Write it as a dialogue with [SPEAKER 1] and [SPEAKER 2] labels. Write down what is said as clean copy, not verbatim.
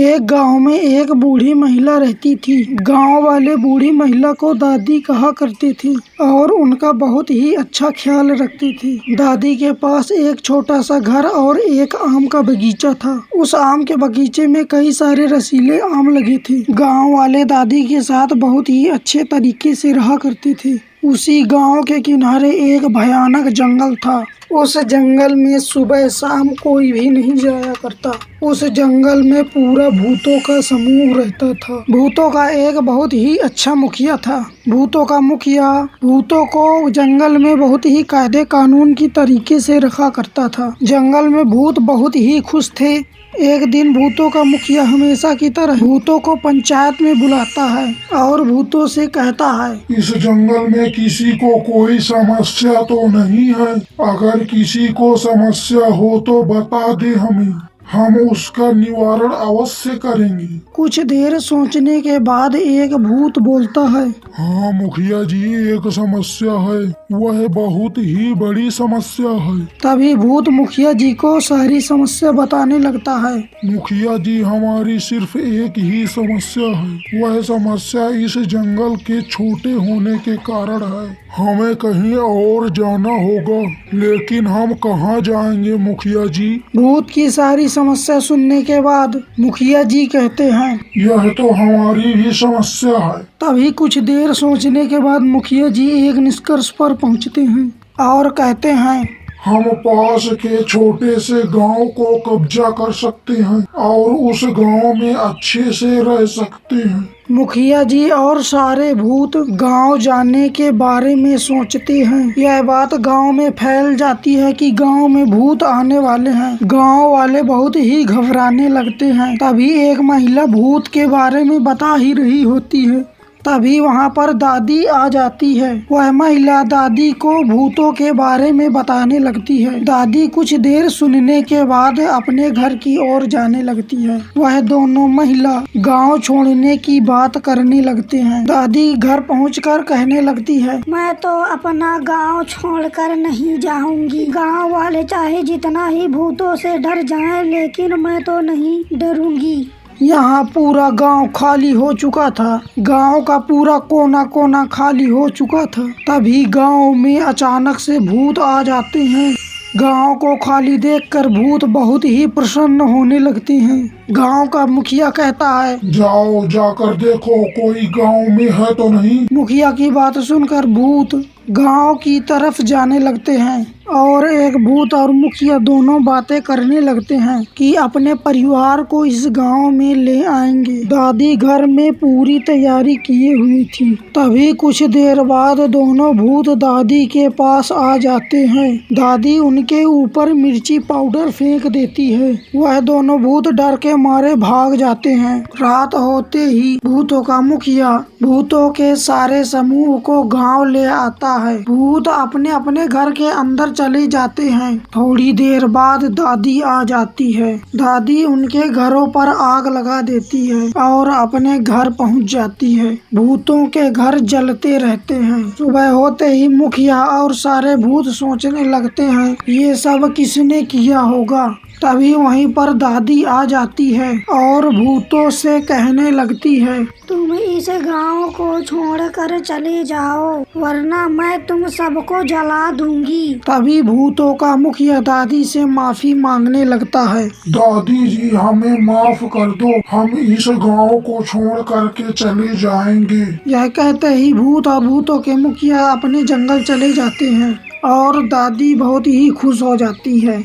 [SPEAKER 1] एक गांव में एक बूढ़ी महिला रहती थी। गांव वाले बूढ़ी महिला को दादी कहा करते थे और उनका बहुत ही अच्छा ख्याल रखते थे। दादी के पास एक छोटा सा घर और एक आम का बगीचा था। उस आम के बगीचे में कई सारे रसीले आम लगे थे। गांव वाले दादी के साथ बहुत ही अच्छे तरीके से रहा करते थे। उसी गांव के किनारे एक भयानक जंगल था। उस जंगल में सुबह शाम कोई भी नहीं जाया करता। उस जंगल में पूरा भूतों का समूह रहता था। भूतों का एक बहुत ही अच्छा मुखिया था। भूतों का मुखिया भूतों को जंगल में बहुत ही कायदे कानून की तरीके से रखा करता था। जंगल में भूत बहुत ही खुश थे। एक दिन भूतों का मुखिया हमेशा की तरह भूतों को पंचायत में बुलाता है और भूतों से कहता है,
[SPEAKER 2] इस जंगल में किसी को कोई समस्या तो नहीं है? अगर किसी को समस्या हो तो बता दे हमें, हम उसका निवारण अवश्य करेंगे।
[SPEAKER 1] कुछ देर सोचने के बाद एक भूत बोलता है,
[SPEAKER 2] हाँ मुखिया जी, एक समस्या है, वह बहुत ही बड़ी समस्या है।
[SPEAKER 1] तभी भूत मुखिया जी को सारी समस्या बताने लगता है।
[SPEAKER 2] मुखिया जी, हमारी सिर्फ एक ही समस्या है। वह समस्या इस जंगल के छोटे होने के कारण है। हमें कहीं और जाना होगा, लेकिन हम कहाँ जाएंगे मुखिया जी?
[SPEAKER 1] भूत की सारी समस्या सुनने के बाद मुखिया जी कहते हैं,
[SPEAKER 2] यह तो हमारी भी समस्या है।
[SPEAKER 1] तभी कुछ देर सोचने के बाद मुखिया जी एक निष्कर्ष पर पहुंचते हैं और कहते हैं,
[SPEAKER 2] हम पास के छोटे से गांव को कब्जा कर सकते हैं और उस गांव में अच्छे से रह सकते हैं।
[SPEAKER 1] मुखिया जी और सारे भूत गांव जाने के बारे में सोचते हैं। यह बात गांव में फैल जाती है कि गांव में भूत आने वाले हैं। गांव वाले बहुत ही घबराने लगते हैं। तभी एक महिला भूत के बारे में बता ही रही होती है। तभी वहां पर दादी आ जाती है। वह महिला दादी को भूतों के बारे में बताने लगती है। दादी कुछ देर सुनने के बाद अपने घर की ओर जाने लगती है। वह दोनों महिला गांव छोड़ने की बात करने लगते हैं। दादी घर पहुंचकर कहने लगती है,
[SPEAKER 3] मैं तो अपना गांव छोड़कर नहीं जाऊंगी। गांव वाले चाहे जितना ही भूतों से डर जाएं, लेकिन मैं तो नहीं डरूंगी।
[SPEAKER 1] यहाँ पूरा गांव खाली हो चुका था। गांव का पूरा कोना कोना खाली हो चुका था। तभी गांव में अचानक से भूत आ जाते हैं। गांव को खाली देखकर भूत बहुत ही प्रसन्न होने लगते हैं। गांव का मुखिया कहता है,
[SPEAKER 2] जाओ जाकर देखो कोई गांव में है तो नहीं।
[SPEAKER 1] मुखिया की बात सुनकर भूत गांव की तरफ जाने लगते हैं और एक भूत और मुखिया दोनों बातें करने लगते हैं कि अपने परिवार को इस गांव में ले आएंगे। दादी घर में पूरी तैयारी किए हुई थी। तभी कुछ देर बाद दोनों भूत दादी के पास आ जाते हैं। दादी उनके ऊपर मिर्ची पाउडर फेंक देती है। वह दोनों भूत डर के मारे भाग जाते हैं। रात होते ही भूतों का मुखिया भूतों के सारे समूह को गांव ले आता है। भूत अपने अपने घर के अंदर चले जाते हैं। थोड़ी देर बाद दादी आ जाती है। दादी उनके घरों पर आग लगा देती है और अपने घर पहुंच जाती है। भूतों के घर जलते रहते हैं। सुबह होते ही मुखिया और सारे भूत सोचने लगते हैं, ये सब किसने किया होगा। तभी वहीं पर दादी आ जाती है और भूतों से कहने लगती है,
[SPEAKER 3] तुम इस गांव को छोड़कर चले जाओ, वरना मैं तुम सबको जला दूंगी।
[SPEAKER 1] तभी भूतों का मुखिया दादी से माफी मांगने लगता है।
[SPEAKER 2] दादी जी, हमें माफ कर दो, हम इस गांव को छोड़ करके चले जाएंगे।
[SPEAKER 1] यह कहते ही भूत और भूतों के मुखिया अपने जंगल चले जाते हैं और दादी बहुत ही खुश हो जाती है।